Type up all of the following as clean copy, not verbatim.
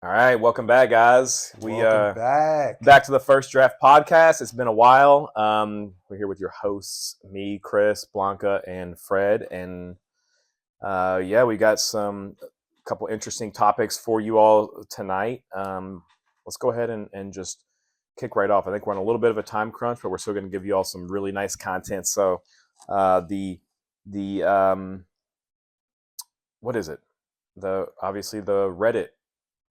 All right, welcome back, guys. Welcome back. Back to the First Draft podcast. It's been a while. We're here with your hosts, me, Chris, Blanca, and Fred, and we got some couple interesting topics for you all tonight. Let's go ahead and just kick right off. I think we're on a little bit of a time crunch, but we're still going to give you all some really nice content. So, the what is it? Obviously the Reddit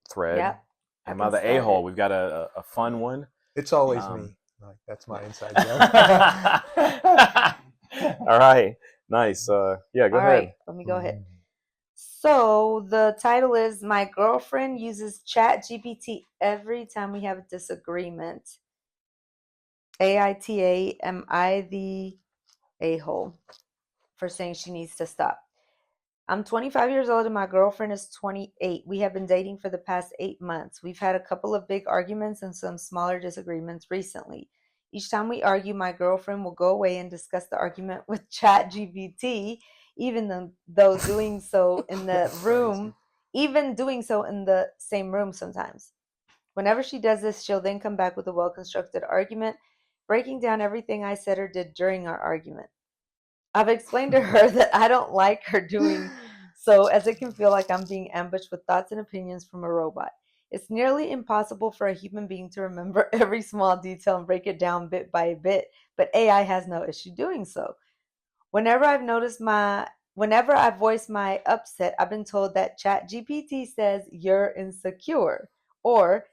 thread. Yep. Am I the a-hole? We've got a fun one. It's always me. Like that's my inside joke. All right. Nice. Go All ahead. right, let me go ahead. So the title is My Girlfriend Uses ChatGPT Every Time We Have a Disagreement. AITA, am I the a-hole for saying she needs to stop? I'm 25 years old and my girlfriend is 28. We have been dating for the past 8 months. We've had a couple of big arguments and some smaller disagreements recently. Each time we argue, my girlfriend will go away and discuss the argument with ChatGPT, even though doing so in the same room sometimes. Whenever she does this, she'll then come back with a well-constructed argument, breaking down everything I said or did during our argument. I've explained to her that I don't like her doing so, as it can feel like I'm being ambushed with thoughts and opinions from a robot. It's nearly impossible for a human being to remember every small detail and break it down bit by bit, but AI has no issue doing so. Whenever I've voiced my upset, I've been told that ChatGPT says you're insecure, or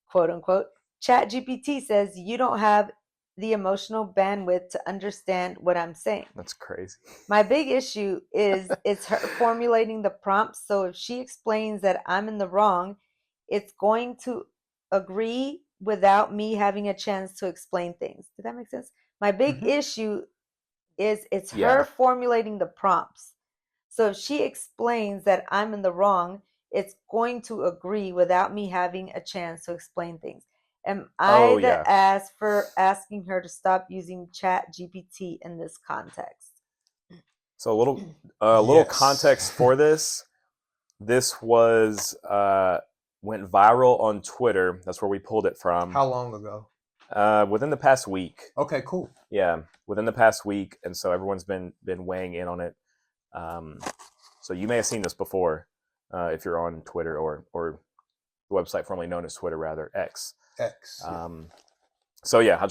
quote unquote, ChatGPT says you don't have the emotional bandwidth to understand what I'm saying. That's crazy. My big issue is it's her formulating the prompts. So if she explains that I'm in the wrong, it's going to agree without me having a chance to explain things. Did that make sense? My big issue is it's her formulating the prompts. So if she explains that I'm in the wrong, it's going to agree without me having a chance to explain things. Am I the ass for asking her to stop using ChatGPT in this context? So a little context for this. This was went viral on Twitter. That's where we pulled it from. How long ago? Within the past week. Okay, cool. Yeah, within the past week, and so everyone's been weighing in on it. So you may have seen this before if you're on Twitter or the website formerly known as Twitter, rather X. X. Yeah. So yeah, I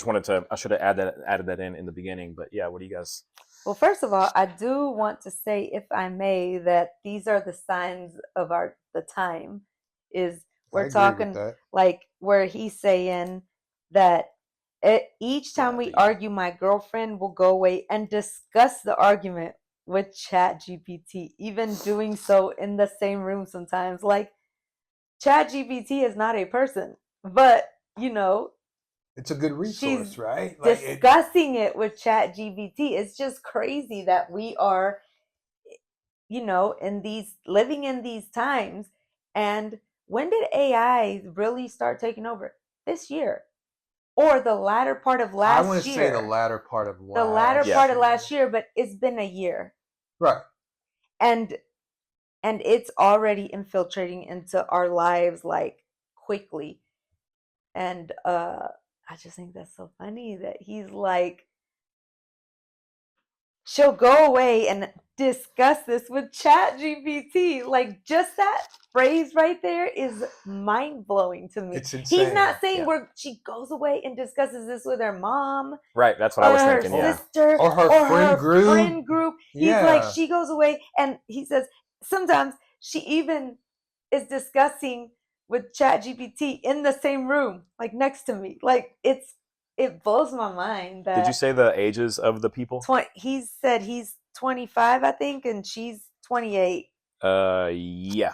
should have added that in the beginning, but yeah, what do you guys? Well, first of all, I do want to say, if I may, that these are the signs of the time. We're talking like where he's saying that each time we argue, my girlfriend will go away and discuss the argument with ChatGPT, even doing so in the same room sometimes. Like, ChatGPT is not a person, but it's a good resource, right? Like discussing it with ChatGPT. It's just crazy that we are, living in these times. And when did AI really start taking over? This year, or the latter part of last year? I want to say the latter part of last year, but it's been a year, right? And it's already infiltrating into our lives like quickly. And I just think that's so funny that he's like, she'll go away and discuss this with ChatGPT. Like, just that phrase right there is mind-blowing to me. It's insane. He's not saying she goes away and discusses this with her mom. Right, that's what I was thinking. Her sister, or her friend group. He's like, she goes away, and he says sometimes she even is discussing with ChatGPT in the same room, like next to me. Like, it blows my mind. That Did you say the ages of the people? He said he's 25, I think, and she's 28. Yeah.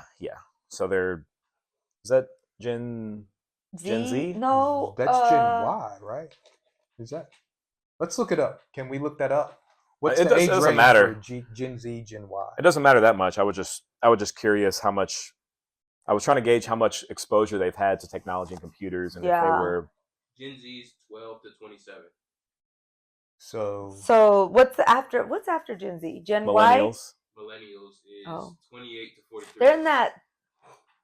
So is that Gen Z? No, that's Gen Y, right? Is that? Let's look it up. Can we look that up? What's the age range matter. for Gen Z, Gen Y? It doesn't matter that much. I was just curious how much. I was trying to gauge how much exposure they've had to technology and computers, and if they were. Gen Z's 12 to 27. So what's after Gen Z? Gen Millennials. Y? Millennials is 28 to 43. They're in that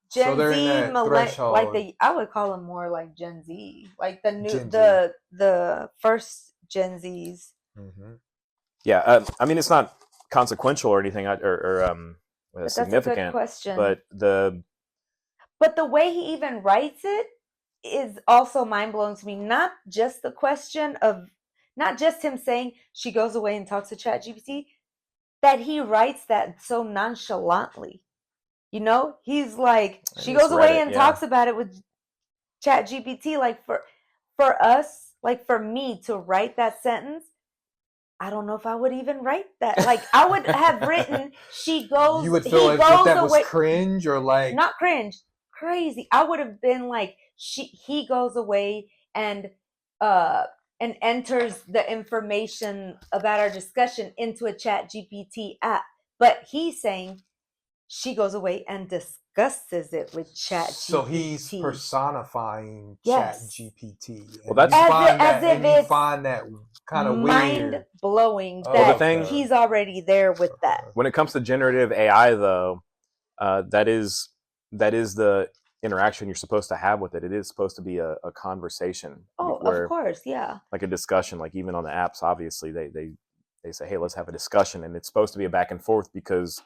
So Gen they're in Z, that like threshold. I would call them more like Gen Z, like the new Gen Z. the first Gen Zs. Mm-hmm. Yeah, I mean, it's not consequential or anything, But that's a good significant. question. But the way he even writes it is also mind blowing to me. Not just the question of, not just him saying she goes away and talks to ChatGPT, that he writes that so nonchalantly. You know, he's like, she it's goes away Reddit, and yeah. talks about it with ChatGPT. Like for us, like for me to write that sentence, I don't know if I would even write that. Like I would have written, she goes. You would feel He as if goes that was away. cringe or like Not cringe, crazy. I would have been like, he goes away and enters the information about our discussion into a ChatGPT app. But he's saying she goes away and discusses it with ChatGPT. So he's personifying Yes. ChatGPT. Well, that's- As if you it's find that kind of mind weird. blowing Oh, that the thing- he's already there with that. when it comes to generative AI, though, that is the interaction you're supposed to have with it. It is supposed to be a conversation. Oh, where, of course, yeah. like a discussion. Like even on the apps, obviously they say, hey, let's have a discussion, and it's supposed to be a back and forth, because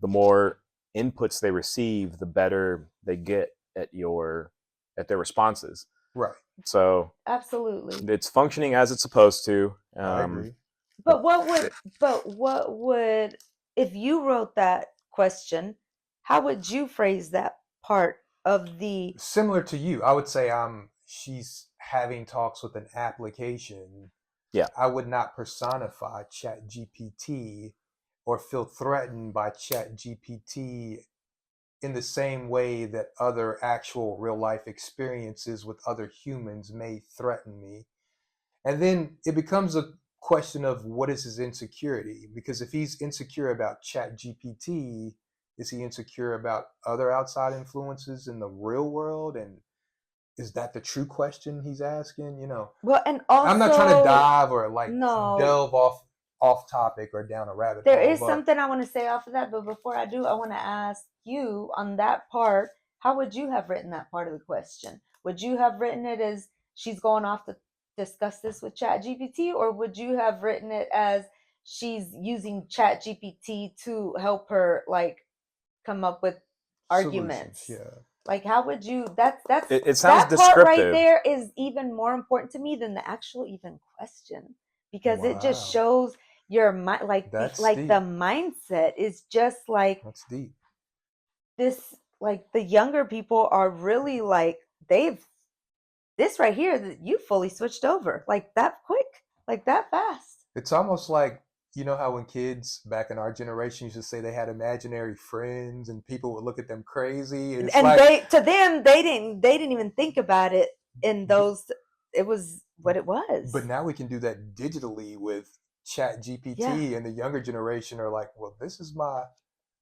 the more inputs they receive, the better they get at their responses. Right. So Absolutely. it's functioning as it's supposed to. I agree. But what would, if you wrote that question, how would you phrase that part of the? Similar to you, I would say she's having talks with an application. Yeah. I would not personify ChatGPT or feel threatened by ChatGPT in the same way that other actual real life experiences with other humans may threaten me. And then it becomes a question of what is his insecurity? Because if he's insecure about ChatGPT, is he insecure about other outside influences in the real world? And is that the true question he's asking? You know, Well, and also I'm not trying to dive or like No. delve off topic or down a rabbit there hole. is but something I want to say off of that, but before I do, I want to ask you on that part. How would you have written that part of the question? Would you have written it as she's going off to discuss this with ChatGPT, or would you have written it as she's using ChatGPT to help her like come up with arguments? solutions, yeah. Like how would you? That's It sounds that part right descriptive. there is even more important to me than the actual even question, because it just Wow. shows your mind, like That's the deep. mindset is just like That's deep. this. Like the younger people are really like they've this right here that you fully switched over like that quick, like that fast. It's almost like, you know how when kids back in our generation used to say they had imaginary friends and people would look at them crazy, and it's And like, they didn't even think about it in those. It was what it was. but now we can do that digitally with ChatGPT, Yeah. and the younger generation are like, well, this is my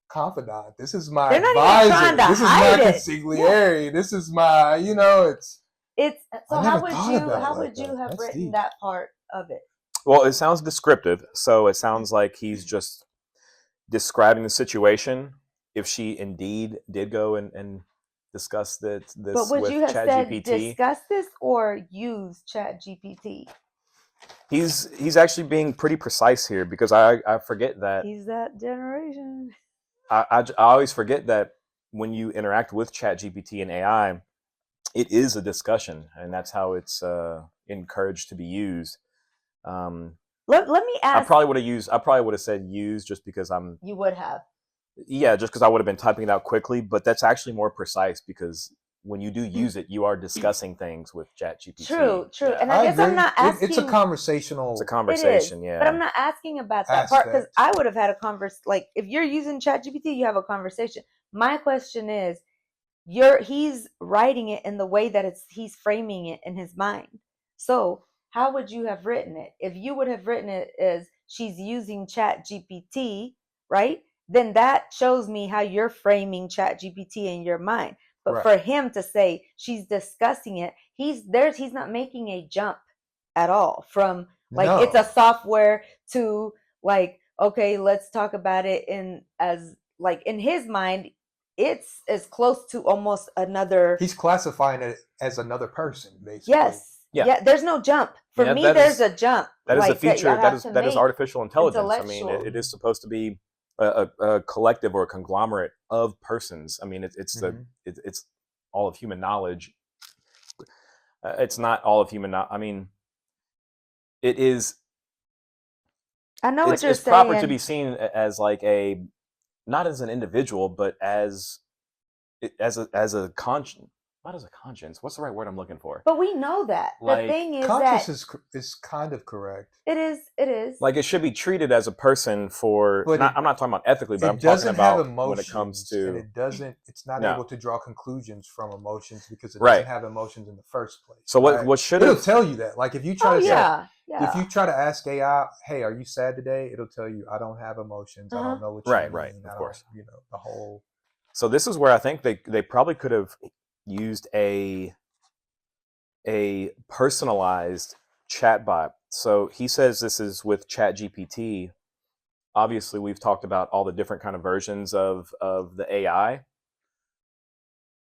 confidant, this is my They're not even trying advisor, to this is hide my it. consigliere, this is my, you know, it's So I how never would thought you about it how like would you that. have That's written deep. that part of it? Well, it sounds descriptive, so it sounds like he's just describing the situation. If she indeed did go and discuss this But would with you have said ChatGPT, discuss this or use ChatGPT? he's actually being pretty precise here, because I forget that He's that generation. I always forget that when you interact with ChatGPT and AI, it is a discussion, and that's how it's encouraged to be used. Let me I ask. probably would have said use, just because You would have. just because I would have been typing it out quickly. But that's actually more precise, because when you do use it, you are discussing things with ChatGPT. True. Yeah. And I guess I'm not asking. It's a conversational. It's a conversation, it is, yeah. but I'm not asking about that part, because Aspect. I would have had a converse. Like if you're using ChatGPT, you have a conversation. My question is, he's writing it in the way that he's framing it in his mind. So how would you have written it? If you would have written it as she's using ChatGPT, right? Then that shows me how you're framing ChatGPT in your mind. But Right. for him to say she's discussing it, he's not making a jump at all from like No. it's a software to like, okay, let's talk about it in as like in his mind, it's as close to almost another. He's classifying it as another person, basically. Yes. Yeah. There's no jump for Yeah, me. that There's is- a jump. That is a like, feature. I have to That is make artificial intelligence. I mean, intellectual. it is supposed to be a collective or a conglomerate of persons. I mean, it's it's all of human knowledge. It's not all of human. I mean, it is. I know what you're It's saying. proper to be seen as like a, not as an individual, but as a conscience. Not as a conscience. What's the right word I'm looking for? But we know that. Like, the thing is conscious that is kind of correct. it is. Like, it should be treated as a person for. But I'm not talking about ethically, but It I'm talking doesn't have about emotions, when it comes to. and it's not No. able to draw conclusions from emotions because it Right. doesn't have emotions in the first place. So right? what should It'll have? tell you that. Like if you try Oh to say, yeah. if you try to ask AI, "Hey, are you sad today?" It'll tell you, "I don't have emotions. I don't know what you Right, mean." right, I of don't- course. You know, the whole. So this is where I think they probably could have used a personalized chatbot. So he says this is with ChatGPT. Obviously, we've talked about all the different kind of versions of the AI.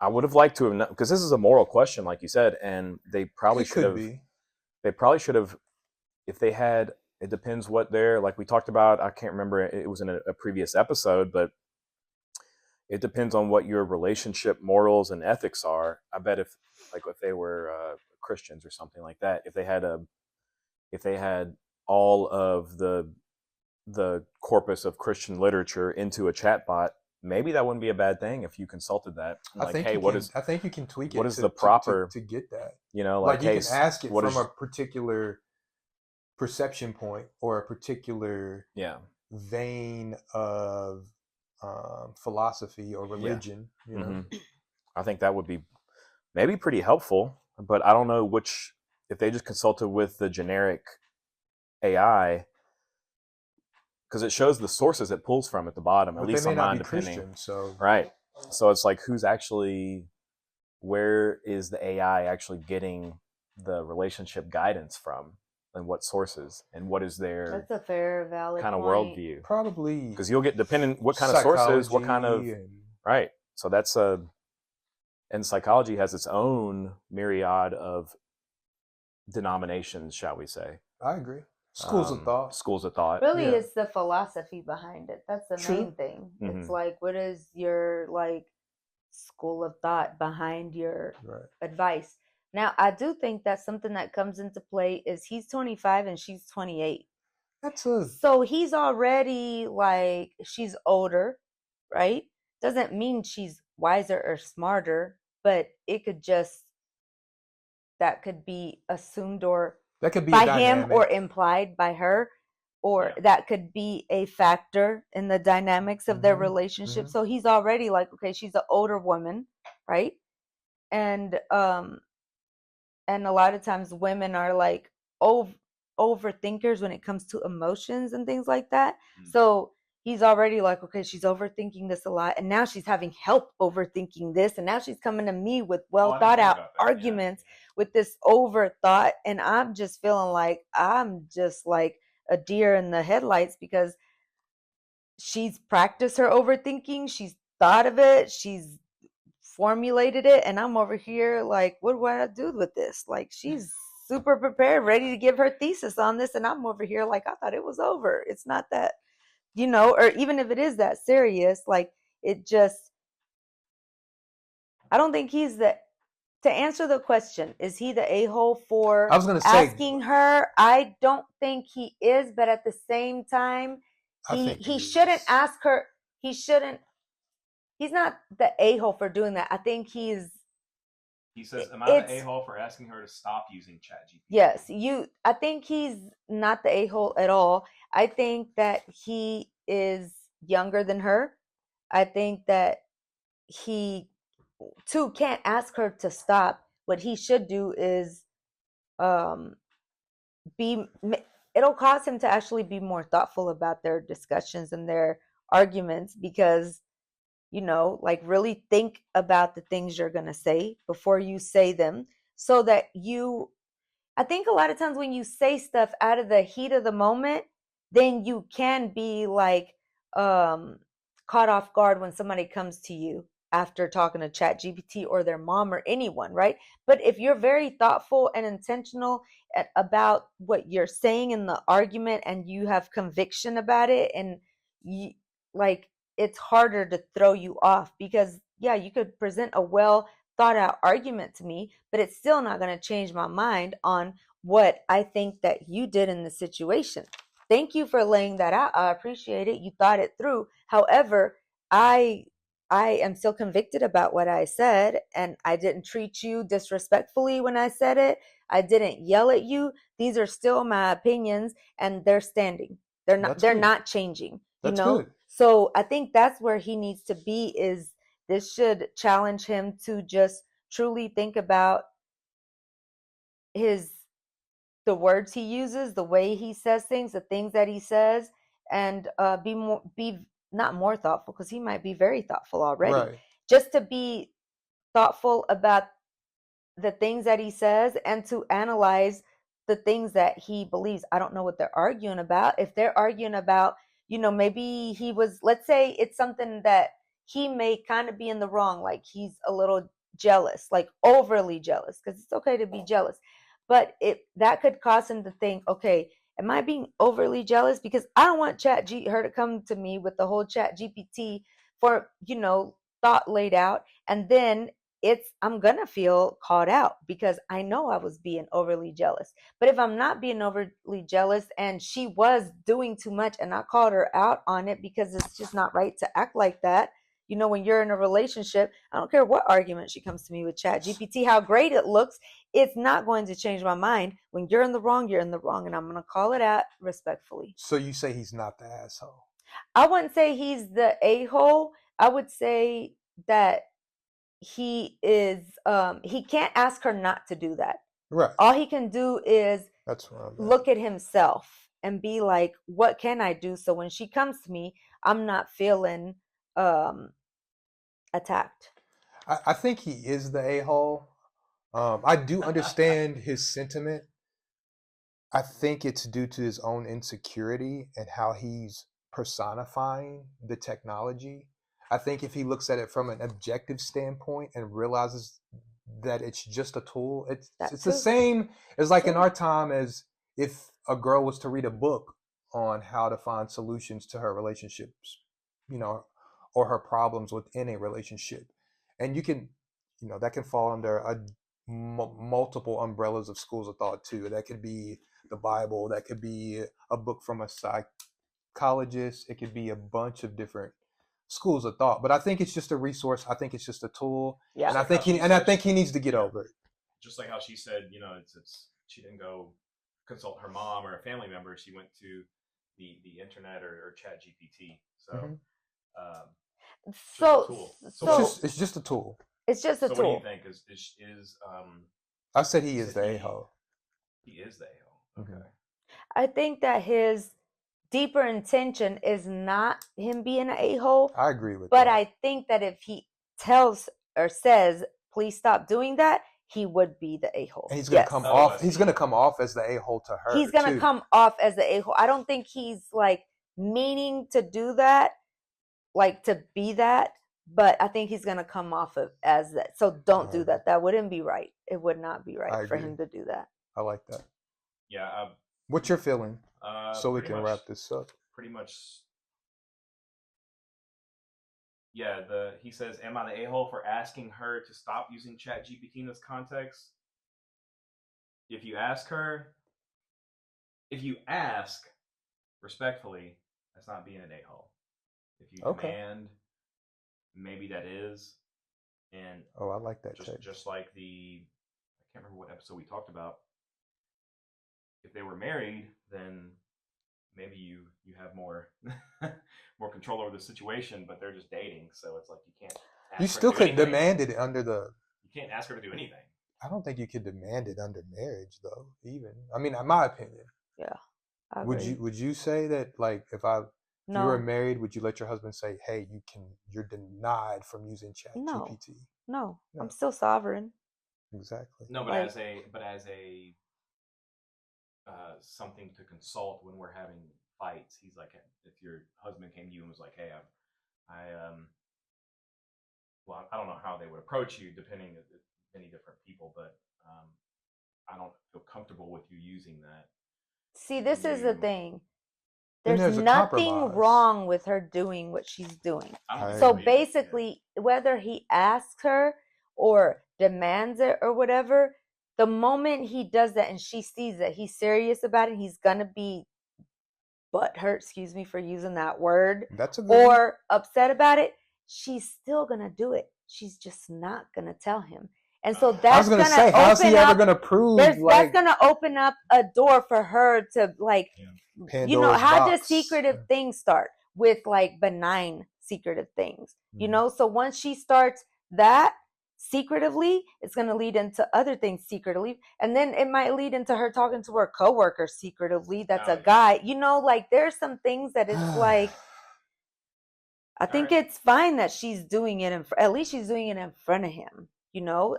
I would have liked to have, because this is a moral question, like you said, and they probably It should could have. be. They probably should have, if they had. It depends what they're, like we talked about. I can't remember. It was in a previous episode, but it depends on what your relationship morals and ethics are. I bet if they were Christians or something like that, if they had all of the corpus of Christian literature into a chatbot, maybe that wouldn't be a bad thing if you consulted that. Like, hey, I think you can tweak it. what is the proper to get that? You know, Like you hey, can ask it what from is- a particular perception point or a particular yeah. vein of philosophy or religion. You know, Mhm. I think that would be maybe pretty helpful, but I don't know if they just consulted with the generic AI, because it shows the sources it pulls from at the bottom, at but least they may on not mine, be depending. Christian. So Right. So it's like, where is the AI actually getting the relationship guidance from, and what sources, and what is their That's a fair, valid kind of point. worldview? probably Because you'll get, depending what kind of sources, what kind of, psychology and- right. So that's and psychology has its own myriad of denominations, shall we say. I agree. Schools of thought. Schools of thought. Really, Yeah. it's the philosophy behind it. That's the True. main thing. It's Mhm. like, what is your school of thought behind your Right. advice? Now, I do think that's something that comes into play is he's 25 and she's 28. So he's already she's older, right? Doesn't mean she's wiser or smarter, but it could that could be assumed or that could be by a dynamic. him or implied by her, or that could be a factor in the dynamics of their relationship. mhm. So he's already okay, she's an older woman, right? And a lot of times women are overthinkers when it comes to emotions and things like that. So he's already okay, she's overthinking this a lot, and now she's having help overthinking this, and now she's coming to me with well thought out arguments with this overthought, and I'm just feeling like I'm just like a deer in the headlights because she's practiced her overthinking, she's thought of it, she's formulated it, and I'm over here what do I do with this? She's super prepared, ready to give her thesis on this, and I'm over here I thought it was over. It's not that, or even if it is that serious, it just, I don't think he's to answer the question, is he the a-hole for I was gonna say, asking her? I don't think he is, but at the same time, he shouldn't ask her. He's not the a-hole for doing that. I think he says, am I the a-hole for asking her to stop using ChatGPT? Yes, I think he's not the a-hole at all. I think that he is younger than her. I think that he too can't ask her to stop. What he should do is it'll cause him to actually be more thoughtful about their discussions and their arguments, because really think about the things you're going to say before you say them, so that I think a lot of times when you say stuff out of the heat of the moment, then you can be caught off guard when somebody comes to you after talking to ChatGPT or their mom or anyone, right? But if you're very thoughtful and intentional about what you're saying in the argument and you have conviction about it, and you, like, it's harder to throw you off because, yeah, you could present a well thought out argument to me, but it's still not going to change my mind on what I think that you did in the situation. Thank you for laying that out. I appreciate it. You thought it through. However, I I am still convicted about what I said, and I didn't treat you disrespectfully when I said it. I didn't yell at you. These are still my opinions, and they're standing. That's They're good. not changing, That's good. So I think that's where he needs to be. Is this should challenge him to just truly think about his the words he uses, the way he says things, the things that he says, and be not more thoughtful, because he might be very thoughtful already. Right. Just to be thoughtful about the things that he says and to analyze the things that he believes. I don't know what they're arguing about. If they're arguing about, maybe he was, let's say it's something that he may kind of be in the wrong, like he's a little jealous, like overly jealous, because it's okay to be jealous. But that could cause him to think, okay, am I being overly jealous? Because I don't want her to come to me with the whole ChatGPT for, thought laid out. And then I'm gonna feel called out because I know I was being overly jealous. But if I'm not being overly jealous and she was doing too much and I called her out on it, because it's just not right to act like that. When you're in a relationship, I don't care what argument she comes to me with ChatGPT, how great it looks, it's not going to change my mind. When you're in the wrong, you're in the wrong, and I'm going to call it out respectfully. So you say he's not the asshole? I wouldn't say he's the a-hole. I would say that he is he can't ask her not to do that. Right. All he can do is look at himself and be like, what can I do so when she comes to me, I'm not feeling attacked. I think he is the a-hole. I do understand his sentiment. I think it's due to his own insecurity and how he's personifying the technology. I think if he looks at it from an objective standpoint and realizes that it's just a tool, it's the same as like in our time as if a girl was to read a book on how to find solutions to her relationships, or her problems within a relationship. And you can, that can fall under multiple umbrellas of schools of thought too. That could be the Bible, that could be a book from a psychologist, it could be a bunch of different schools of thought. But I think it's just a resource. I think it's just a tool. Yeah. And I think he needs to get over it. Just like how she said, it's she didn't go consult her mom or a family member. She went to the internet or ChatGPT. It's just a tool. It's just a tool. What do you think? I said he is the a-hole. He is the a-hole. Okay. I think that his deeper intention is not him being an a-hole. I agree with that. But that. I think that if he tells or says, please stop doing that, he would be the a-hole. And he's going to come off. He's going to come off as the a-hole to her. He's going to come off as the a-hole. I don't think he's like meaning to do that, like to be that. But I think he's going to come off as that. So don't do that. That wouldn't be right. It would not be right for him to do that. I like that. Yeah. What's your feeling? So we can wrap this up. Pretty much. Yeah. He says, "Am I the a-hole for asking her to stop using ChatGPT in this context?" If you ask respectfully, that's not being an a-hole. If you demand, maybe that is. And I like that. Just like I can't remember what episode we talked about. If they were married, then maybe you have more more control over the situation, but they're just dating, so it's like you can't. You still couldn't demand it under the. You can't ask her to do anything. I don't think you could demand it under marriage, though. Even in my opinion. Yeah. Would you say that, like, if you were married, would you let your husband say, "Hey, you're denied from using ChatGPT"? No, I'm still sovereign. Exactly. No, but as a something to consult when we're having fights. He's like, if your husband came to you and was like, "Hey, I well, I don't know how they would approach you depending on many different people, but I don't feel comfortable with you using that. See, this is the You- thing. Then There's there's a nothing compromise. wrong with her doing what she's doing. I don't think So either. basically, whether he asks her or demands it or whatever, the moment he does that and she sees that he's serious about it, he's gonna be butthurt, excuse me for using that word, That's a good one. or upset about it, she's still gonna do it. She's just not gonna tell him. And so I was that's gonna gonna say, how's he open ever up gonna prove that's like gonna open up a door for her to like, Pandora's how box? does secretive things start? With like benign secretive things, so once she starts that secretively, it's going to lead into other things secretively, and then it might lead into her talking to her coworker secretively that's a guy, like there's some things that it's like, I think it's fine that she's doing it at least she's doing it in front of him.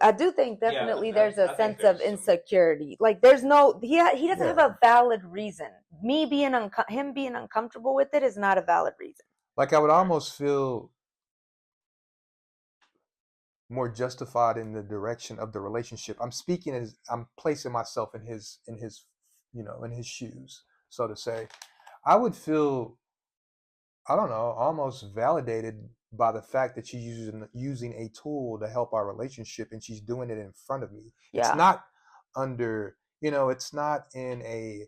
I do think definitely there's a sense of insecurity. Like there's no, he doesn't have a valid reason. Me being him being uncomfortable with it is not a valid reason. Like I would almost feel more justified in the direction of the relationship. I'm placing myself in his in his shoes, so to say. I would feel, I don't know, almost validated by the fact that she's using a tool to help our relationship, and she's doing it in front of me. Yeah. It's not under, it's not in a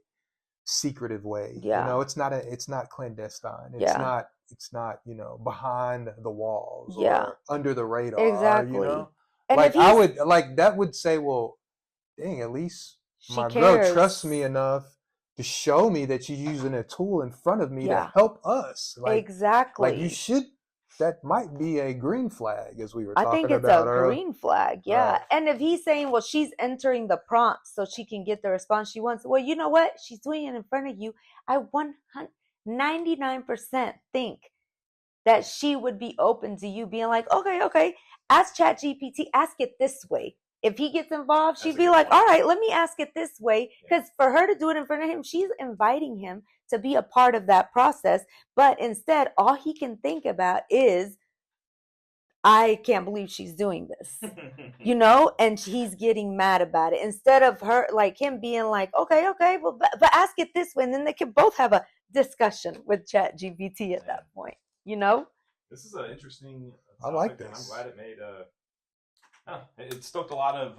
secretive way. Yeah. It's not clandestine. Yeah. It's not behind the walls Yeah. or under the radar. Exactly. And Like if I would like that would say, well, dang, at least my girl trusts me enough to show me that she's using a tool in front of me to help us. Like, exactly. Like you should. That might be a green flag, as we were I talking think it's about a earlier. green flag, yeah. Right. And if he's saying, well, she's entering the prompt so she can get the response she wants, well, you know what? She's doing it in front of you. I 99% think that she would be open to you being like, okay, ask ChatGPT, ask it this way. If he gets involved, she'd be like, all right, let me ask it this way. Because for her to do it in front of him, she's inviting him to be a part of that process. But instead, all he can think about is, I can't believe she's doing this, and he's getting mad about it. Instead of her, like him being like, okay, well, but ask it this way. And then they can both have a discussion with ChatGPT at that point, This is an interesting topic. I like And I'm this. glad it made it stoked a lot of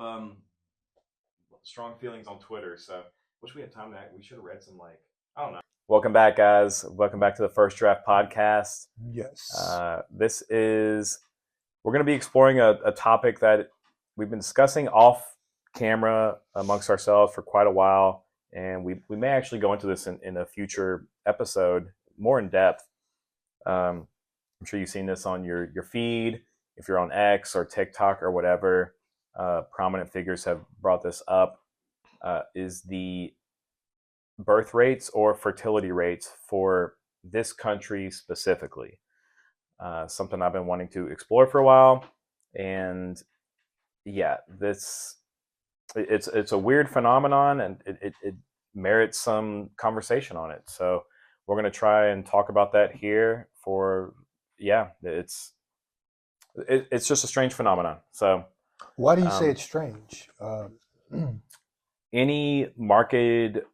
strong feelings on Twitter. So wish we had time that we should have read some I don't know. Welcome back, guys. Welcome back to the First Draft Podcast. Yes. We're going to be exploring a topic that we've been discussing off camera amongst ourselves for quite a while, and we may actually go into this in a future episode more in depth. I'm sure you've seen this on your feed. If you're on X or TikTok or whatever, prominent figures have brought this up, is the birth rates or fertility rates for this country specifically. Something I've been wanting to explore for a while. And yeah, it's a weird phenomenon, and it merits some conversation on it. So we're going to try and talk about that here it's just a strange phenomenon. So why do you say it's strange? Any market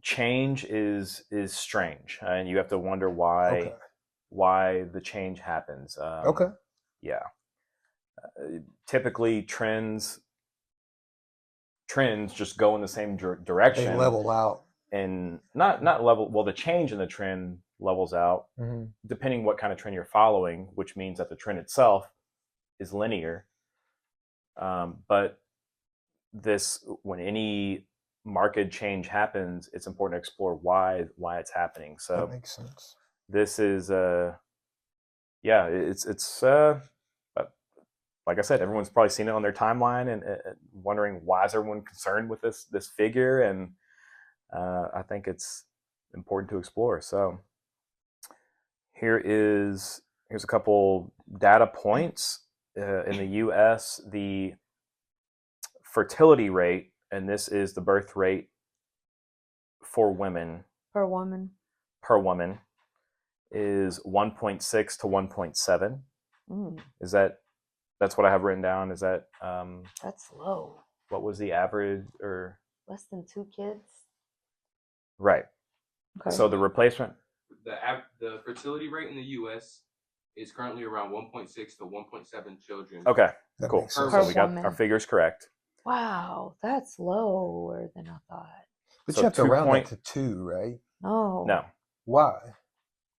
change is strange, and you have to wonder why the change happens. Yeah. Typically trends just go in the same direction. They level out. And not level, well, the change in the trend levels out, depending what kind of trend you're following, which means that the trend itself is linear. But when any market change happens, it's important to explore why it's happening. So that makes sense. This is it's like I said, everyone's probably seen it on their timeline and wondering why is everyone concerned with this figure, and I think it's important to explore. So here's a couple data points. In the U.S., the fertility rate, and this is the birth rate for women per woman, is 1.6 to 1.7. Is that That's what I have written down. Is that That's low. what was the average or Less than 2 kids. right? Okay. So the replacement. The fertility rate in the U.S. is currently around 1.6 to 1.7 children. Okay, That cool. makes So sense. we got woman. our figures correct. Wow, that's lower than I thought. But So you have to 2 round point. that to 2, right? No. Why?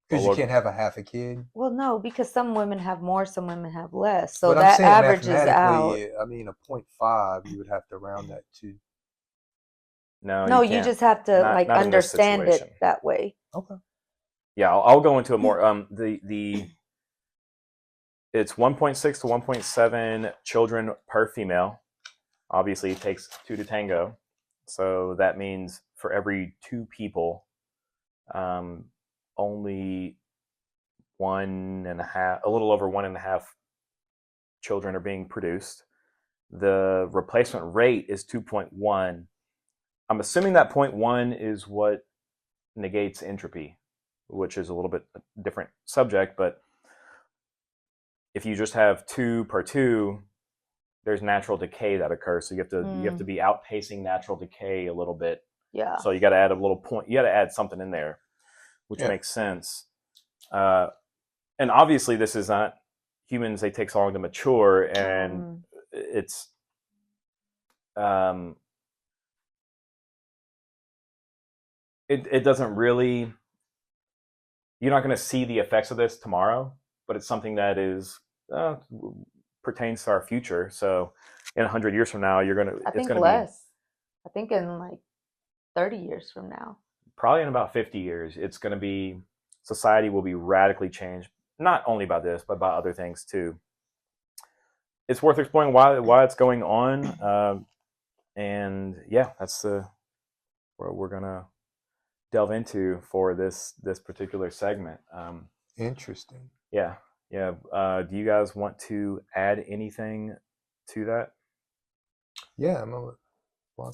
Because Well, you can't have a half a kid. Well, no, because some women have more, some women have less. So But I'm that saying averages out. mathematically, I mean, a 0.5, you would have to round that to. No, No, you you can't. just have to Not in this understand situation. it that way. Okay. Yeah, I'll go into it more. It's 1.6 to 1.7 children per female. Obviously, it takes 2 to tango. So that means for every 2 people, only 1.5, a little over 1.5 children are being produced. The replacement rate is 2.1. I'm assuming that 0.1 is what negates entropy, which is a little bit different subject, but if you just have 2 per 2, there's natural decay that occurs. So you have to be outpacing natural decay a little bit. Yeah. So you got to add a little point. You got to add something in there, which makes sense. And obviously, this is not humans. They take so long to mature, and it's it doesn't really. You're not going to see the effects of this tomorrow, but it's something that is pertains to our future. So in 100 years from now, I think I think in like 30 years from now. Probably in about 50 years, it's going to be, society will be radically changed, not only by this, but by other things too. It's worth exploring why it's going on. And yeah, that's what we're going to delve into for this particular segment. Interesting. Yeah. Do you guys want to add anything to that? Yeah, I'm gonna.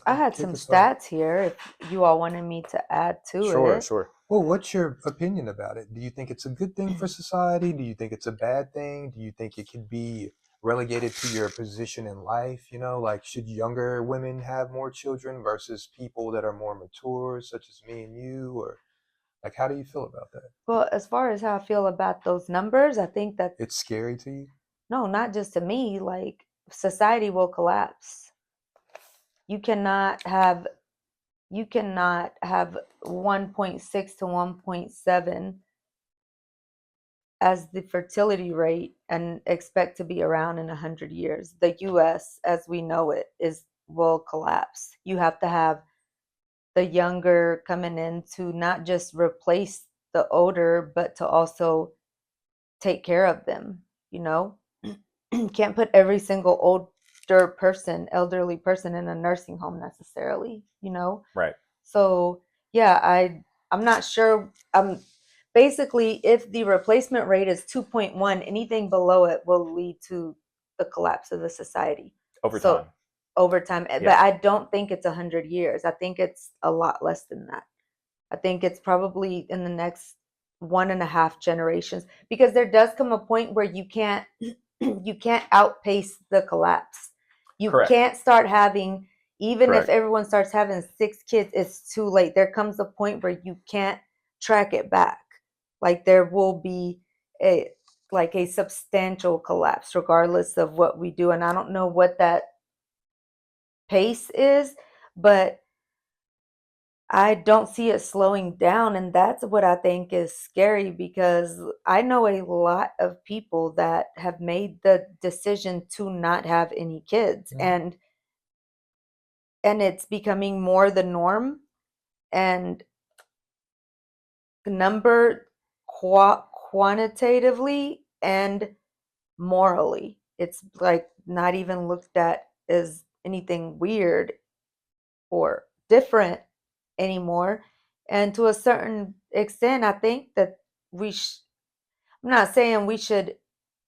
I had some stats here if you all wanted me to add to it. Sure. Well, what's your opinion about it? Do you think it's a good thing for society? Do you think it's a bad thing? Do you think it could be relegated to your position in life? You know, like should younger women have more children versus people that are more mature, such as me and you? Or like, how do you feel about that? Well, as far as how I feel about those numbers, I think that It's scary to you? no, not just to me, like society will collapse. You cannot have 1.6 to 1.7 as the fertility rate and expect to be around in 100 years. The US as we know it will collapse. You have to have the younger coming in to not just replace the older, but to also take care of them, you know? Can't put every single elderly person in a nursing home necessarily, you know? Right. So yeah, I'm not sure. Basically, if the replacement rate is 2.1, anything below it will lead to the collapse of the society. Over time. But I don't think it's 100 years. I think it's a lot less than that. I think it's probably in the next 1.5 generations, because there does come a point where you can't outpace the collapse. You can't start having, even if everyone starts having 6 kids, it's too late. There comes a point where you can't track it back. Like there will be a substantial collapse regardless of what we do. And I don't know what that pace is, but I don't see it slowing down. And that's what I think is scary, because I know a lot of people that have made the decision to not have any kids. And it's becoming more the norm, and quantitatively and morally. It's like not even looked at as anything weird or different anymore. And to a certain extent, I think that I'm not saying we should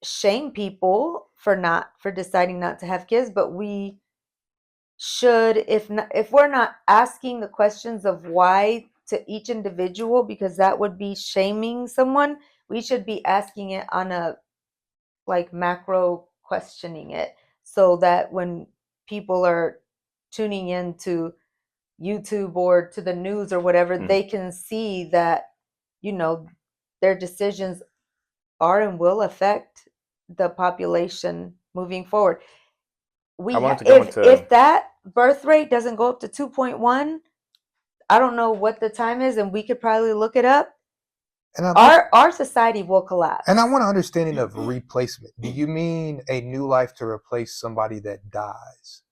shame people for deciding not to have kids, but we should, if we're not asking the questions of why to each individual, because that would be shaming someone, we should be asking it on a macro questioning it, so that when people are tuning in to YouTube or to the news or whatever, Mhm. they can see that, their decisions are and will affect the population moving forward. I wanted to go If that birth rate doesn't go up to 2.1, I don't know what the time is, and we could probably look it up. And Our society will collapse. And I want an understanding of replacement. Do you mean a new life to replace somebody that dies?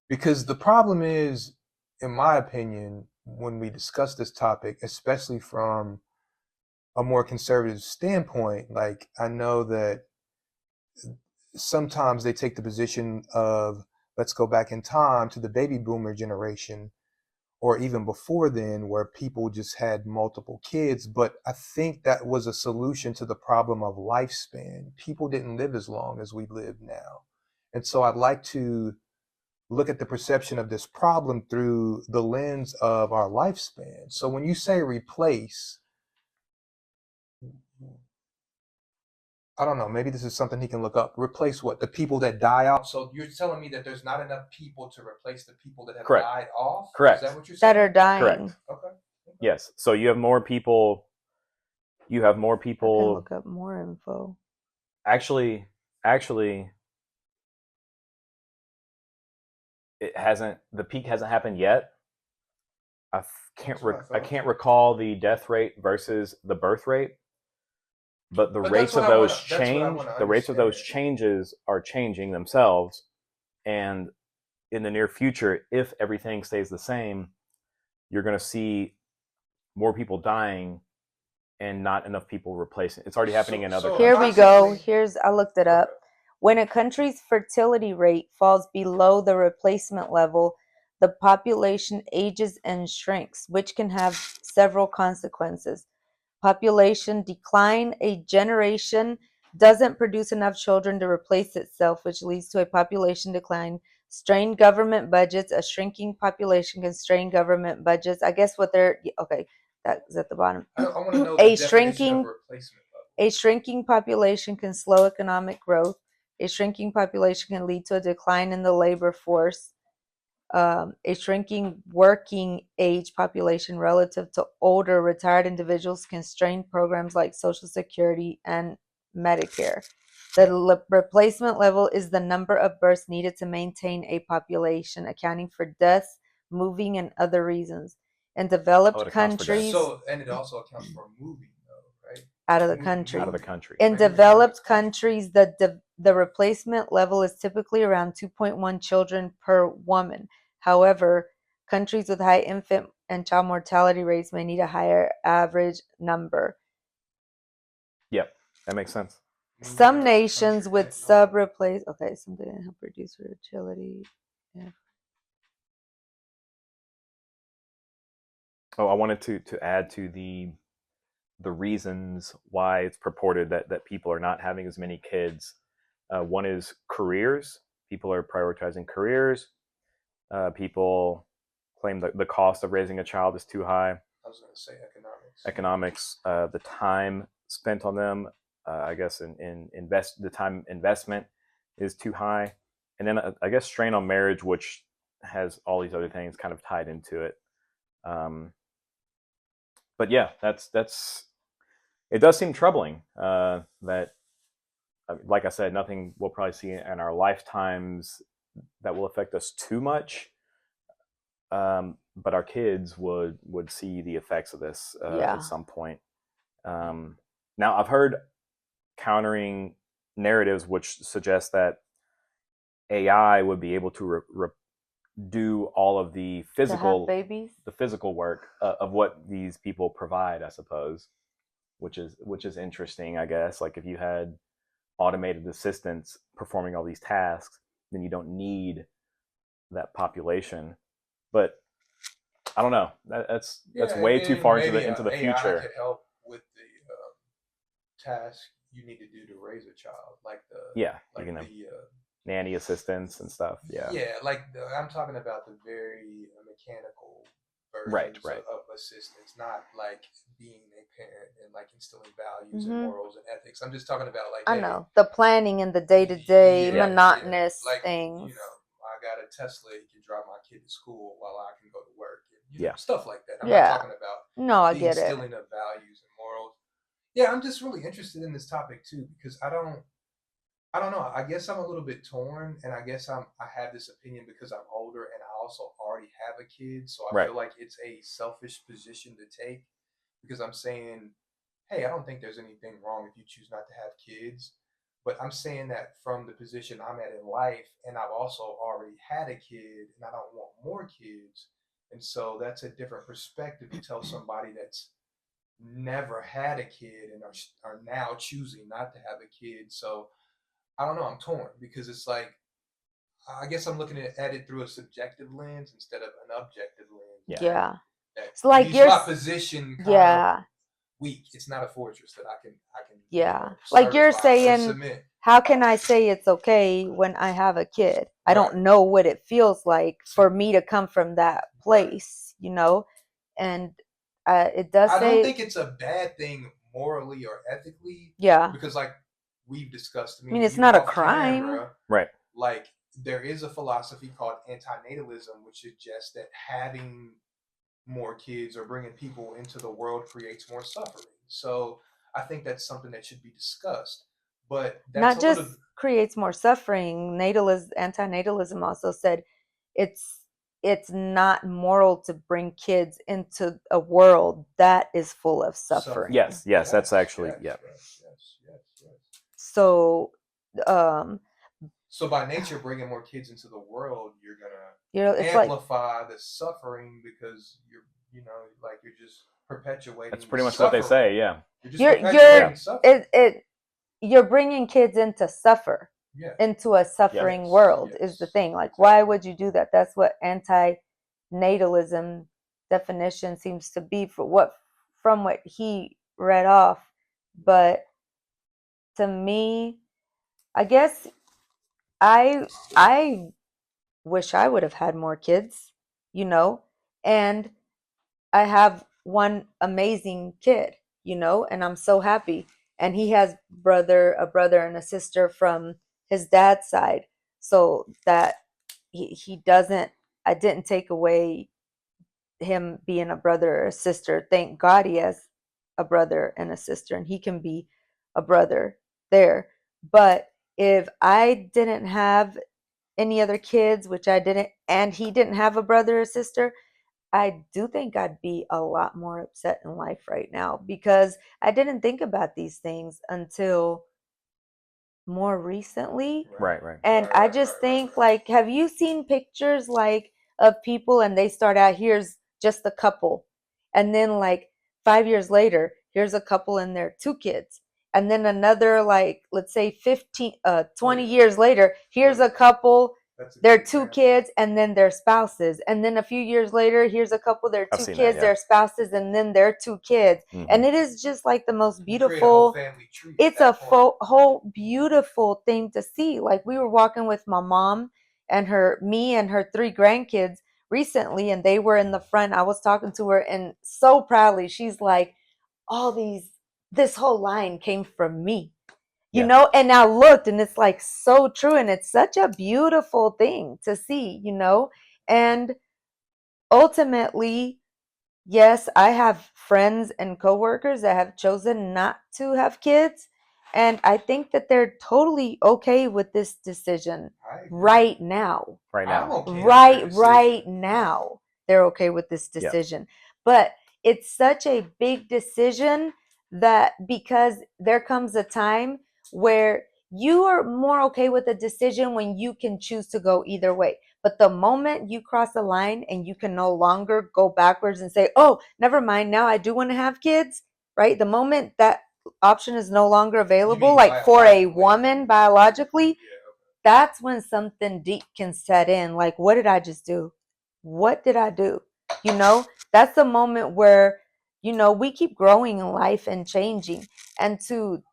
Because the problem is, in my opinion, when we discuss this topic, especially from a more conservative standpoint, like I know that sometimes they take the position of, let's go back in time to the baby boomer generation, or even before then, where people just had multiple kids. But I think that was a solution to the problem of lifespan. People didn't live as long as we live now. And so I'd like to look at the perception of this problem through the lens of our lifespan. So when you say replace, I don't know, maybe this is something he can look up. Replace what? The people that die off? So you're telling me that there's not enough people to replace the people that have Correct. died off? Correct. Is that what you're saying? That are dying. Correct. Okay. Yes. So you have more people. You have more I can people. look up more info. Actually, it hasn't. The peak hasn't happened yet. I can't recall the death rate versus the birth rate, but the rates of those change. The rates of those changes are changing themselves, and in the near future, if everything stays the same, you're going to see more people dying and not enough people replacing. It's already happening in other countries. Here we go. I looked it up. When a country's fertility rate falls below the replacement level, the population ages and shrinks, which can have several consequences. Population decline: a generation doesn't produce enough children to replace itself, which leads to a population decline. Strained government budgets: a shrinking population can strain government budgets. I guess that is at the bottom. I want to know the definition of replacement level. A shrinking population can slow economic growth. A shrinking population can lead to a decline in the labor force. A shrinking working age population relative to older retired individuals can strain programs like Social Security and Medicare. The replacement level is the number of births needed to maintain a population, accounting for deaths, moving, and other reasons. In developed countries, and it also accounts for moving, though, right? Out of the country. Out of the country. In developed countries, the replacement level is typically around 2.1 children per woman. However, countries with high infant and child mortality rates may need a higher average number. Yep, that makes sense. Some nations with something to help reduce fertility. Yeah. Oh, I wanted to add to the reasons why it's purported that people are not having as many kids. One is careers. People are prioritizing careers. People claim that the cost of raising a child is too high. I was going to say economics. The time spent on them, I guess, the time investment is too high, and then I guess strain on marriage, which has all these other things kind of tied into it. But yeah, that's. It does seem troubling that, like I said, nothing we'll probably see in our lifetimes that will affect us too much. But our kids would see the effects of this at some point. Now, I've heard countering narratives which suggest that AI would be able to do all of the physical work of what these people provide, I suppose, which is interesting, I guess. Like if you had automated assistants performing all these tasks, then you don't need that population. But I don't know. That's way too far into the future. AI could help with the task you need to do to raise a child, like nanny assistants and stuff. Yeah, I'm talking about the very mechanical versions right. of assistance, not like being a parent and and like instilling values and morals and ethics. I'm just talking about like, I hey, know the planning and the day-to-day Yeah. monotonous like, things. you know, I got a Tesla, you can drive my kid to school while I can go to work, and you Yeah. know, stuff like that. I'm Yeah. not talking about No, I the get it. instilling of values and morals. Yeah, I'm just really interested in this topic too, because I don't know. I guess I'm a little bit torn, and I guess I have this opinion because I'm older and I also already have a kid, so I Right. feel like it's a selfish position to take because I'm saying, hey, I don't think there's anything wrong if you choose not to have kids, but I'm saying that from the position I'm at in life, and I've also already had a kid, and I don't want more kids, and so that's a different perspective to tell somebody that's never had a kid and are now choosing not to have a kid. So I don't know. I'm torn because it's like I guess I'm looking at it through a subjective lens instead of an objective lens. Yeah. That It's like leaves you're my position kind yeah. of weak. It's not a fortress that I can Yeah. Like you're certify or saying, submit. how can I say it's okay when I have a kid? I don't Right. know what it feels like for me to come from that place, you know? And it does I say, don't think it's a bad thing morally or ethically. yeah. Because like we've discussed, I mean, it's not a crime. camera, Right. like there is a philosophy called antinatalism, which suggests that having more kids or bringing people into the world creates more suffering. So I think that's something that should be discussed. But that's Not just creates more suffering. Antinatalism also said it's not moral to bring kids into a world that is full of suffering. Yes, that's actually yes. So so by nature, bringing more kids into the world, you're it's amplify the suffering because you're just perpetuating. That's pretty much suffering. what they say. Yeah. You're just perpetuating suffering. You're bringing kids in to suffer. Yeah. Into a suffering world is the thing. Like, why would you do that? That's what anti-natalism definition seems to be from what he read off. But to me, I guess I wish I would have had more kids, you know, and I have one amazing kid, you know, and I'm so happy. And he has a brother and a sister from his dad's side. So that he doesn't, I didn't take away him being a brother or a sister. Thank God he has a brother and a sister and he can be a brother there. But if I didn't have any other kids, which I didn't, and he didn't have a brother or sister, I do think I'd be a lot more upset in life right now because I didn't think about these things until more recently. Right. And I just think, like, have you seen pictures like of people and they start out, here's just a couple, and then like 5 years later, here's a couple and their two kids, and then another, like, let's say 20 years later, here's a couple, their two kids, and then their spouses, and then a few years later, here's a couple, their two kids, their spouses, and then their two kids, and it is just like the most beautiful. It's a whole beautiful thing to see. Like, we were walking with my mom and me and her three grandkids recently, and they were in the front. I was talking to her, and so proudly, she's like, this whole line came from me, you know? And I looked, and it's like so true, and it's such a beautiful thing to see, you know? And ultimately, yes, I have friends and coworkers that have chosen not to have kids, and I think that they're totally okay with this decision right now. Right now. Right now, they're okay with this decision. But it's such a big decision that because there comes a time where you are more okay with a decision when you can choose to go either way. But the moment you cross a line and you can no longer go backwards and say, oh, never mind, now I do want to have kids, right? The moment that option is no longer available, like for a woman biologically, that's when something deep can set in. Like, what did I just do? What did I do? You know, that's the moment where, you know, we keep growing in life and changing. And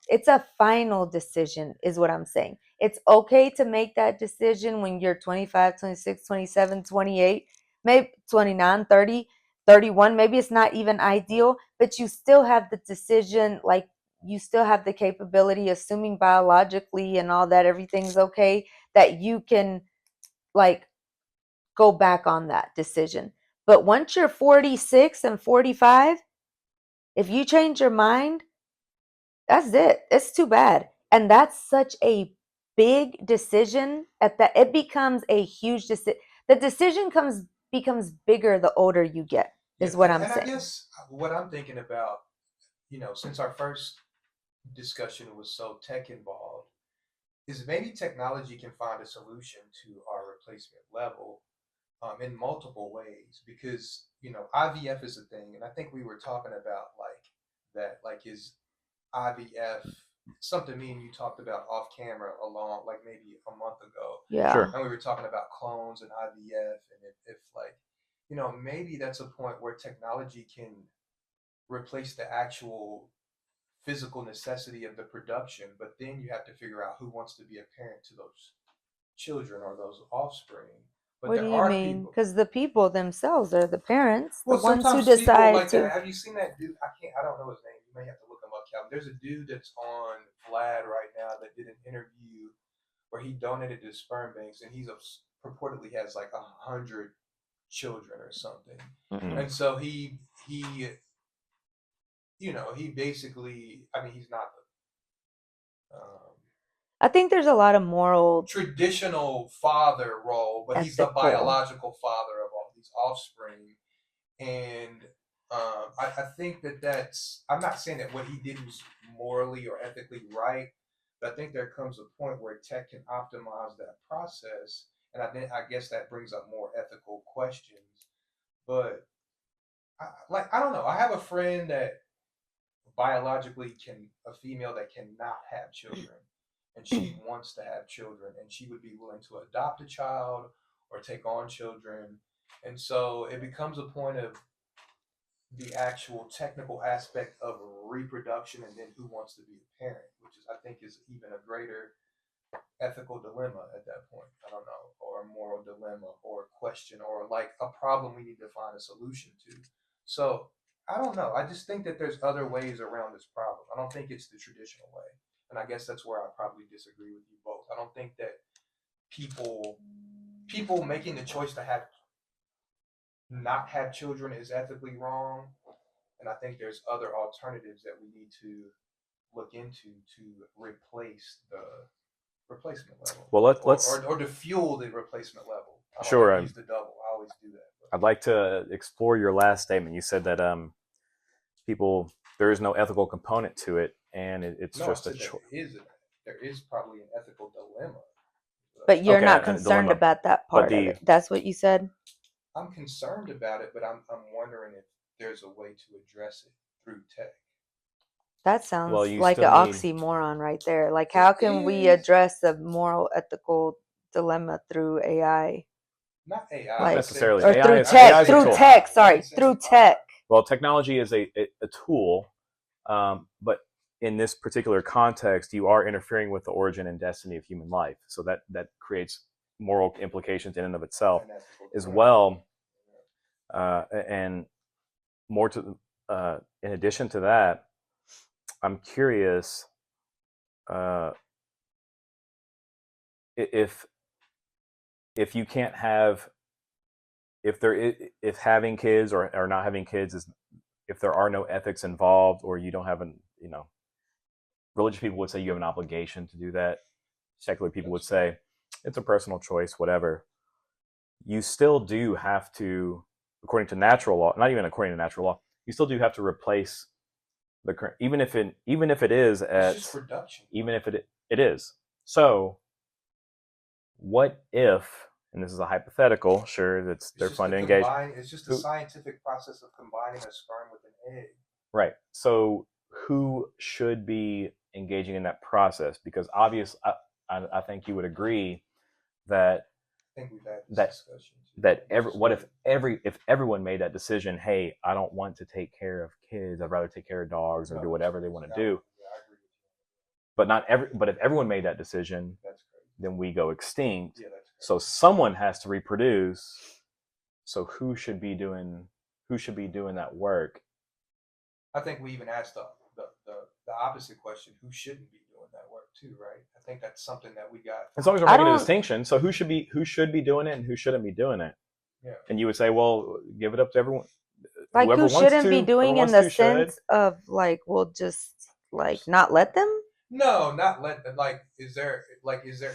it's a final decision is what I'm saying. It's okay to make that decision when you're 25, 26, 27, 28, maybe 29, 30, 31. Maybe it's not even ideal, but you still have the decision, like you still have the capability, assuming biologically and all that, everything's okay, that you can like go back on that decision. But once you're 46 and 45, if you change your mind, that's it. It's too bad. And that's such a big decision at that it becomes a huge decision. The decision becomes bigger the older you get, is what I'm and saying. I guess what I'm thinking about, since our first discussion was so tech involved, is maybe technology can find a solution to our replacement level in multiple ways, because IVF is a thing, and I think we were talking about like that, like is IVF something me and you talked about off camera along like maybe a month ago, Yeah. Sure. and we were talking about clones and IVF, and if like maybe that's a point where technology can replace the actual physical necessity of the production, but then you have to figure out who wants to be a parent to those children or those offspring. But What there do you are mean? people. Because the people themselves are the parents, Well, the ones who sometimes people decide like to. that. Have you seen that dude? I don't know his name. You may have to look him up, Calvin. There's a dude that's on Vlad right now that did an interview where he donated to sperm banks, and purportedly has like 100 children or something. Mhm. And so he he basically, I mean, he's not the I think there's a lot of moral, traditional father role, but he's the ethical. biological father of all these offspring. And I think that's, I'm not saying that what he did was morally or ethically right, but I think there comes a point where tech can optimize that process. And I guess that brings up more ethical questions. But I don't know. I have a friend that biologically a female that cannot have children, and she wants to have children, and she would be willing to adopt a child or take on children. And so it becomes a point of the actual technical aspect of reproduction, and then who wants to be a parent, which is, I think, is even a greater ethical dilemma at that point. I don't know, or a moral dilemma, or a question, or like a problem we need to find a solution to. So I don't know. I just think that there's other ways around this problem. I don't think it's the traditional way, and I guess that's where I probably disagree with you both. I don't think that people making the choice to not have children is ethically wrong, and I think there's other alternatives that we need to look into to replace the replacement level. Well, let's or to fuel the replacement level. I don't Sure. like to use the double. I always do that. I'd like to explore your last statement. You said that there is no ethical component to it, and it's No, just I a said choice. there is probably an ethical dilemma. But you're Okay, not a concerned dilemma. about that But part of it. That's what you said? I'm concerned about it, but I'm wondering if there's a way to address it through tech. That sounds Well, you like an still need- oxymoron right there. Like, how can we address the moral, ethical dilemma through AI? Not AI. Not Like, necessarily. or AI through is- tech, AI is a through tool. tech, sorry, through tech. Well, technology is a tool, but in this particular context, you are interfering with the origin and destiny of human life. So that creates moral implications in and of itself, as well. And more to, in addition to that, I'm curious if you can't have, if having kids or not having kids is, if there are no ethics involved, or you don't have religious people would say you have an obligation to do that. Secular people would say it's a personal choice, whatever. You still do have to, according to natural law, not even according to natural law, you still do have to replace the current, even if it is at, it's just production. even if it is. So what if, and this is a hypothetical, sure, they're fun to engage. It's just a scientific process of combining a sperm with an egg. Right. So who should be engaging in that process? Because obviously, I think you would agree that I think we've had this discussion too. if everyone made that decision, hey, I don't want to take care of kids, I'd rather take care of dogs, or do whatever they want to do. Yeah, I agree with you. But if everyone made that decision, That's crazy. then we go extinct. Yeah, that's crazy. So someone has to reproduce. So who should be doing that work? I think we even asked the opposite question: who shouldn't be doing that work too, right? I think that's something that we got. As long as we're I making a don't- distinction, so who should be doing it and who shouldn't be doing it? Yeah. And you would say, well, give it up to everyone. Like Whoever who wants shouldn't to, be whoever doing in wants the to should. sense of like, we'll just like not let them. No, not let like. Is there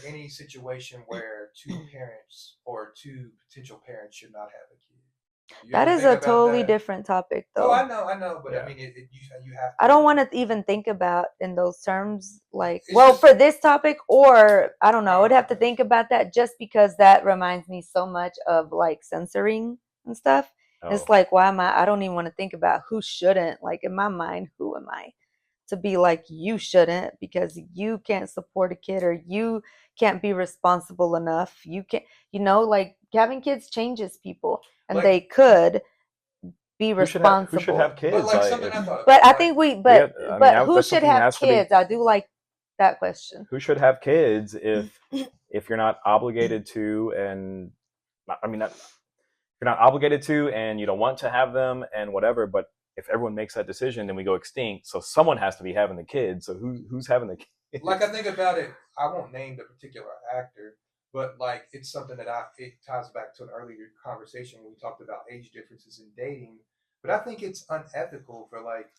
any situation where two parents or two potential parents should not have a kid? You That ever is think a about totally that? different topic, Oh, though. I know, but Yeah. I mean, you have. I don't want to even think about in those terms. Like, It's well, just- for this topic, or I don't know, I would have to Okay. think about that just because that reminds me so much of like censoring and stuff. Oh. It's like, why am I don't even want to think about who shouldn't. Like, in my mind, who am I to be like, you shouldn't because you can't support a kid or you can't be responsible enough. You can't, like having kids changes people, and Like- they could be Who responsible. should have kids? But like something I thought. But I like- think that's who should something that have has to be- kids? I do like that question. Who should have kids if you're not obligated to, and I mean, if you're not obligated to, and you don't want to have them, and whatever. But if everyone makes that decision, then we go extinct. So someone has to be having the kids. So who's having the kids? Like I think about it, I won't name the particular actor, but like it's something that it ties back to an earlier conversation when we talked about age differences in dating. But I think it's unethical for like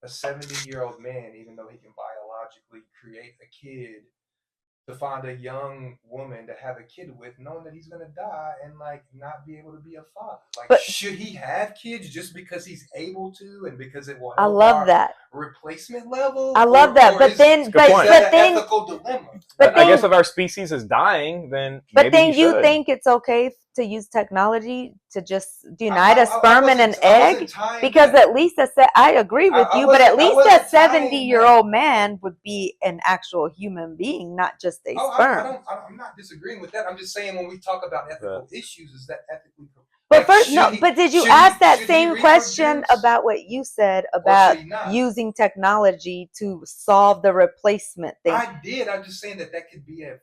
a 70-year-old man, even though he can biologically create a kid, to find a young woman to have a kid with, knowing that he's gonna die and like not be able to be a father. Like, But- should he have kids just because he's able to and because it will help I love our that. replacement level? I love that. But then, good but, point. but an then, ethical dilemma. but I guess then, if our species is dying, then but maybe then he you should. think it's okay to use technology to just unite a I sperm and an wasn't- I wasn't egg? tying Because that. at least I agree with I you, but at wasn't- I least wasn't a tying 70-year-old man would be an actual human being, not just a Oh, sperm. I'm not disagreeing with that. I'm just saying when we talk about ethical issues, is that ethically? But like, first, should no. he- But did you should ask he- that should he same question reproduce? about what you said Or about should he not? using technology to solve the replacement thing? I did. I'm just saying that could be an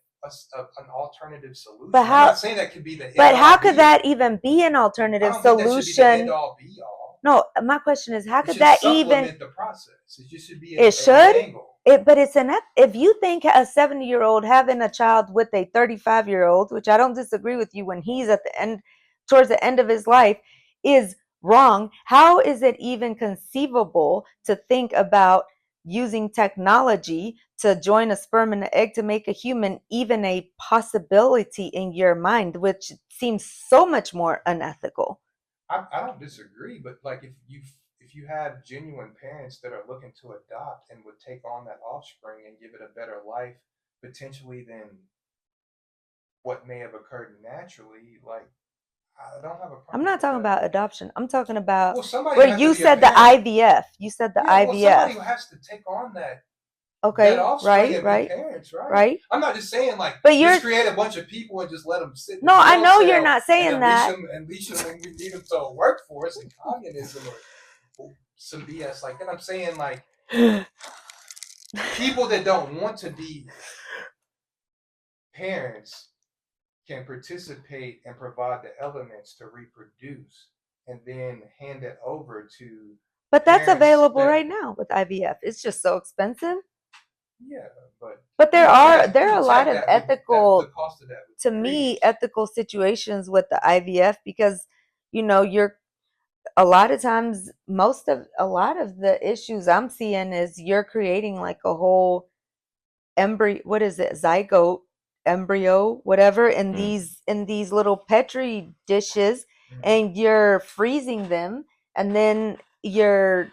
alternative solution. But how- I'm not saying that could be the. But end how all, could be that all. even be an I alternative don't think that should be the solution? end all be all. No, my question is, how It could should that supplement even? the process? It just should be. It an should? angle. But it's if you think a 70-year-old having a child with a 35-year-old, which I don't disagree with you when he's at the end, towards the end of his life, is wrong. How is it even conceivable to think about using technology to join a sperm and an egg to make a human even a possibility in your mind, which seems so much more unethical? I don't disagree, but like if you have genuine parents that are looking to adopt and would take on that offspring and give it a better life potentially than what may have occurred naturally, like I don't have a problem. I'm not with talking that. about adoption. I'm talking about Well, somebody where has you to be a said the parent. IVF. You said the Yeah, well, IVF. somebody has to take on that Okay, offspring and right, be parents, right? right. I'm not just saying like But you're- just create a bunch of people and just let them sit. In No, the I jail know you're cell not saying and that. unleash them when we need them to a workforce and communism or some BS like that. I'm saying like people that don't want to be parents can participate and provide the elements to reproduce and then hand it over to. But that's parents available that- right now with IVF. It's just so expensive. Yeah, but There you are have to a lot of check that ethical, the cost of that would to be me, crazy. ethical situations with the IVF because you're a lot of times a lot of the issues I'm seeing is you're creating like a whole embryo, what is it, zygote, embryo, whatever, in these little petri dishes, and you're freezing them, and then you're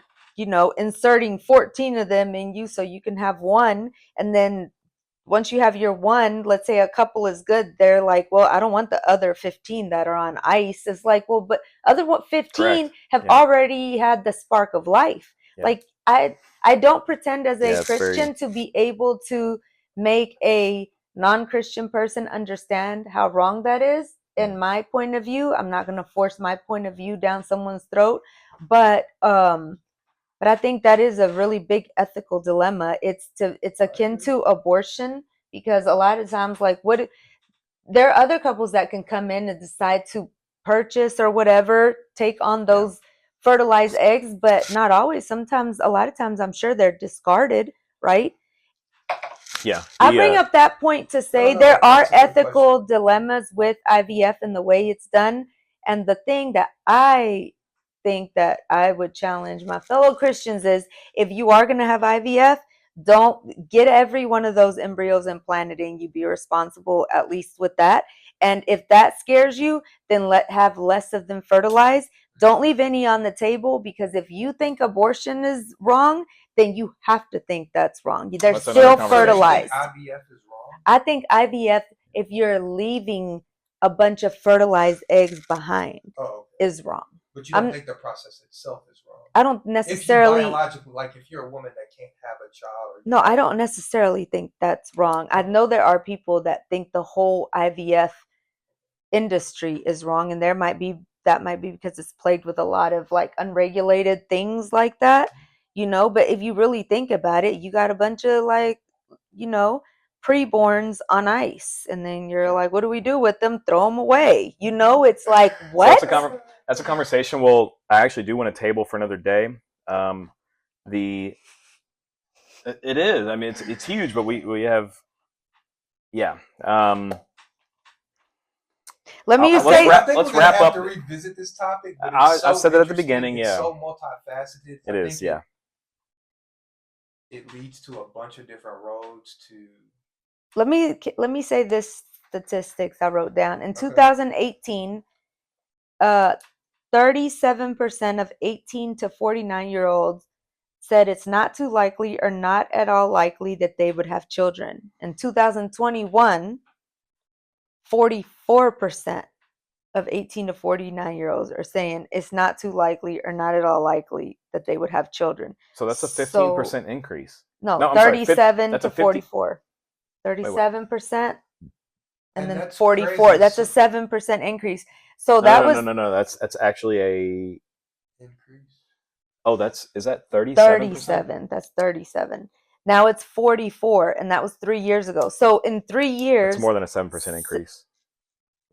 inserting 14 of them in you so you can have one, and then once you have your one, let's say a couple is good, they're like, well, I don't want the other 15 that are on ice. It's like, well, but other 15 Correct. have Yeah. already had the spark of life. Yeah. Like I don't pretend as a Yeah, it's Christian to be able to make a non-Christian person understand how wrong that is. In my point of view, I'm not going to force my point of view down someone's throat, but I think that is a really big ethical dilemma. It's akin to abortion because a lot of times, like, there are other couples that can come in and decide to purchase or whatever, take on those fertilize eggs, but not always. Sometimes, a lot of times, I'm sure they're discarded, right? Yeah. I bring up that point to say there are ethical dilemmas with IVF and the way it's done. And the thing that I think that I would challenge my fellow Christians is, if you are going to have IVF, don't get every one of those embryos implanted in you. Be responsible at least with that. And if that scares you, then have less of them fertilized. Don't leave any on the table, because if you think abortion is wrong, then you have to think that's wrong. They're That's another still conversation. fertilized. IVF is wrong. I think IVF, if you're leaving a bunch of fertilized eggs behind, is wrong. But you don't think the process itself is wrong? I don't necessarily. If you biologically, like if you're a woman that can't have a child. No, I don't necessarily think that's wrong. I know there are people that think the whole IVF industry is wrong, and that might be because it's plagued with a lot of like unregulated things like that, but if you really think about it, you got a bunch of like, preborns on ice, and then you're like, what do we do with them? Throw them away. It's like, what? So that's a conversation I actually do want a table for another day. It is, I mean, it's huge, but we have, yeah. Let me say, let's wrap up. To revisit this topic. I said that at the beginning. Yeah, it's so multifaceted. It is. Yeah, it leads to a bunch of different roads to. Let me say this statistics I wrote down in 2018. 37% of 18 to 49-year-olds said it's not too likely or not at all likely that they would have children. In 2021, 44% of 18 to 49-year-olds are saying it's not too likely or not at all likely that they would have children. So that's a 15% increase. No, 37 to 44. 37%. And then that's 44. Crazy. That's a 7% increase. So no. That's actually a increase. Oh, is that 37%? 37. That's 37. Now it's 44, and that was 3 years ago. So in 3 years, it's more than a 7% increase.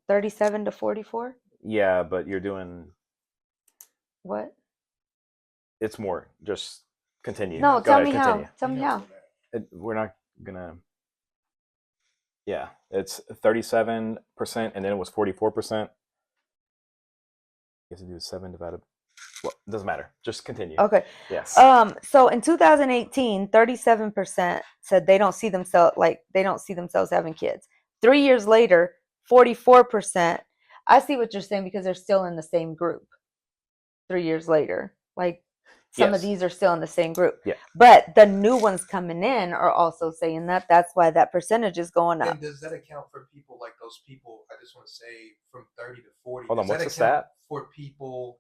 37 to 44? Yeah, but you're doing what? It's more. Just continue. No, tell me how. Tell me how. We're not gonna. Yeah, it's 37%, and then it was 44%. You have to do 7 divided. Well, it doesn't matter. Just continue. Okay. Yes. So in 2018, 37% said they don't see themselves having kids. 3 years later, 44%. I see what you're saying, because they're still in the same group. 3 years later, like some of these are still in the same group. Yeah. But the new ones coming in are also saying that. That's why that percentage is going up. And does that account for people like those people? I just want to say from 30 to 40. Hold on. Does What's that the stat? For people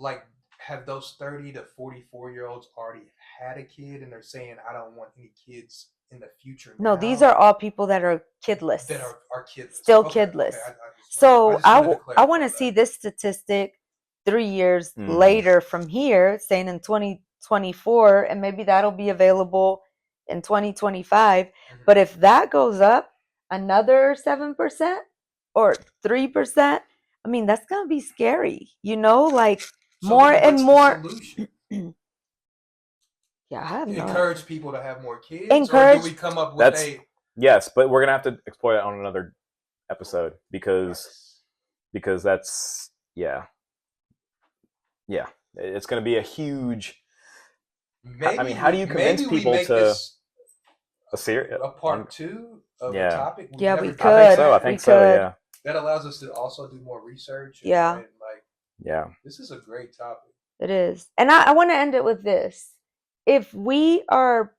like, have those 30 to 44-year-olds already had a kid and they're saying, I don't want any kids in the future? No, these are all people that are kidless. That are kidless. Still kidless. I want to see this statistic 3 years later from here, saying in 2024, and maybe that'll be available in 2025. But if that goes up another 7% or 3%, I mean, that's going to be scary, like more and more. Yeah, I have encourage people to have more kids. Or do we come up with Yes, but we're going to have to explore it on another episode because that's, yeah, it's going to be a huge. I mean, how do you convince people to a part 2 of the topic? We could. I think so. Yeah. That allows us to also do more research. Yeah. This is a great topic. It is. And I want to end it with this. If we are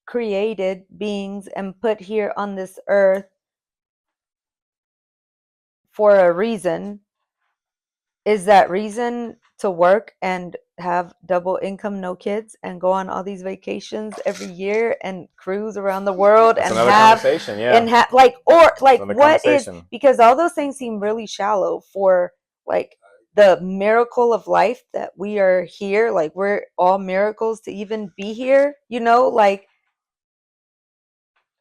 created beings and put here on this earth for a reason, is that reason to work and have double income, no kids, and go on all these vacations every year and cruise around the world? That's and another have conversation, yeah. And what is, because all those things seem really shallow for like the miracle of life that we are here. Like, we're all miracles to even be here, like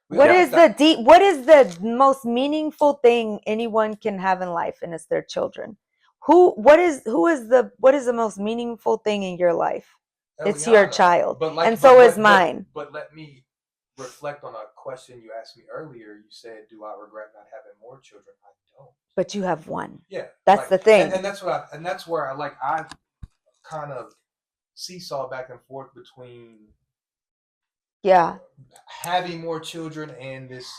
what is the most meaningful thing anyone can have in life? And it's their children. What is the most meaningful thing in your life? It's your Eliana, child, but and so is mine. But let me reflect on a question you asked me earlier. You said, "Do I regret not having more children?" I don't. But you have one. Yeah, That's like, the thing. and that's where I kind of seesaw back and forth between having more children and this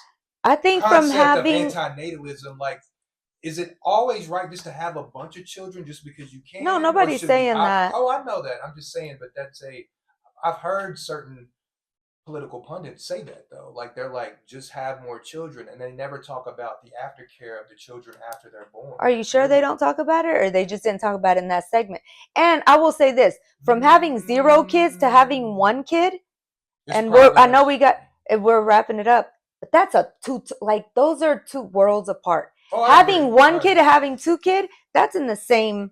I think concept from having of antinatalism. Like, is it always right just to have a bunch of children just because you can? No, nobody's saying that. Oh, I know that. I'm just saying, but I've heard certain political pundits say that though. Like, they're like, just have more children, and they never talk about the aftercare of the children after they're born. Are you sure they don't talk about it, or they just didn't talk about it in that segment? And I will say this: from having 0 kids to having 1 kid, and we're wrapping it up. But that's those are 2 worlds apart. Having 1 kid to having 2 kid, that's in the same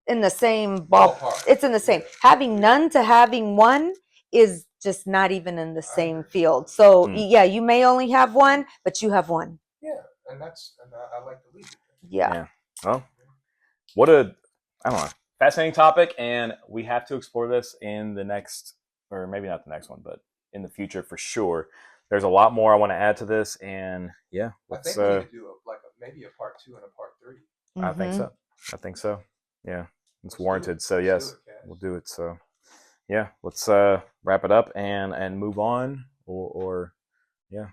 ballpark. It's in the same. Having none to having 1 is just not even in the same field. So yeah, you may only have 1, but you have 1. Yeah, and I like to leave it there. Yeah. Well, what a, I don't know, fascinating topic, and we have to explore this in the next, or maybe not the next one, but in the future for sure. There's a lot more I want to add to this, and yeah, I think we need to do maybe a part 2 and a part 3. I think so. Yeah, it's warranted. So yes, we'll do it. So yeah, let's wrap it up and move on, or yeah.